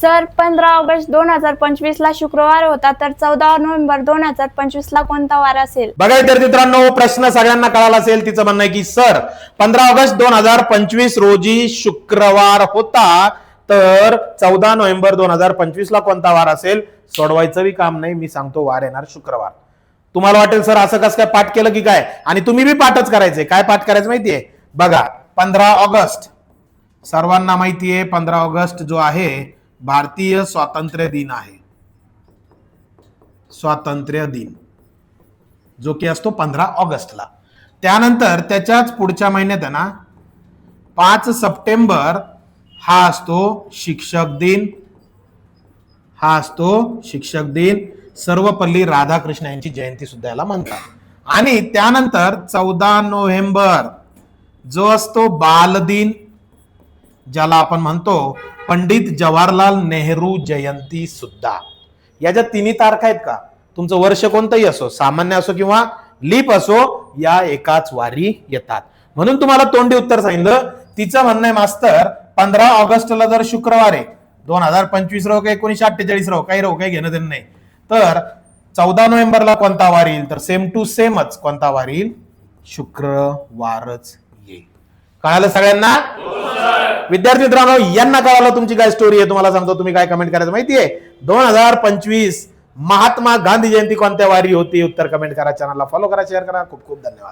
Sir 15 August 2025 ला शुक्रवार होता, तर 14 नोव्हेंबर 2025 ला कोणता वार असेल? बघा विद्यार्थी मित्रांनो, प्रश्न सगळ्यांना कळाला असेल. तिचं म्हणणं आहे की सर 15 ऑगस्ट 2025 रोजी शुक्रवार होता, तर 14 नोव्हेंबर 2025 ला कोणता वार असेल? सोडवायचं बी काम नाही, मी सांगतो वार येणार शुक्रवार. तुम्हाला वाटेल सर असं कसं काय पाठ केलं की काय, आणि तुम्ही बी पाठच करायचंय. काय पाठ करायचं माहितीये? बघा 15 ऑगस्ट सर्वांना माहितीये, 15 ऑगस्ट जो आहे भारतीय स्वातंत्र्य दिन आहे. स्वातंत्र्य दिन जो की असतो 15 ऑगस्टला. त्यानंतर त्याच्याच पुढच्या महिन्यात आहे ना 5 सप्टेंबर हा असतो शिक्षक दिन. हा असतो शिक्षक दिन. सर्वपल्ली राधाकृष्ण यांची जयंती सुद्धा याला म्हणतात. आणि त्यानंतर 14 नोव्हेंबर जो असतो बाल दिन, ज्याला आपण म्हणतो पंडित जवाहरलाल नेहरू जयंती सुद्धा. याच्या तिन्ही तारखा आहेत का? तुमचं वर्ष कोणतंही असो, सामान्य असो किंवा लीप असो, या एकाच वारी येतात. म्हणून तुम्हाला तोंडी उत्तर सांगितलं. तिचं म्हणणं आहे मास्तर 15 ऑगस्टला जर शुक्रवार आहे, 2025 राहो का 1948 राहो, काही राहो, काही घेणं देणं नाही, तर 14 नोव्हेंबरला कोणता वार येईल? तर सेम टू सेमच कोणता वार येईल? शुक्रवारच येईल. कळालं सगळ्यांना? विद्यार्थी मित्रांनो, यांना कळालं तुमची काय स्टोरी आहे? तुम्हाला सांगतो, तुम्ही काय कमेंट करायचं माहितीये? 2025 महात्मा गांधी जयंती कोणत्या वारी होती? उत्तर कमेंट करा, चॅनलला फॉलो करा, शेअर करा. खूप खूप धन्यवाद.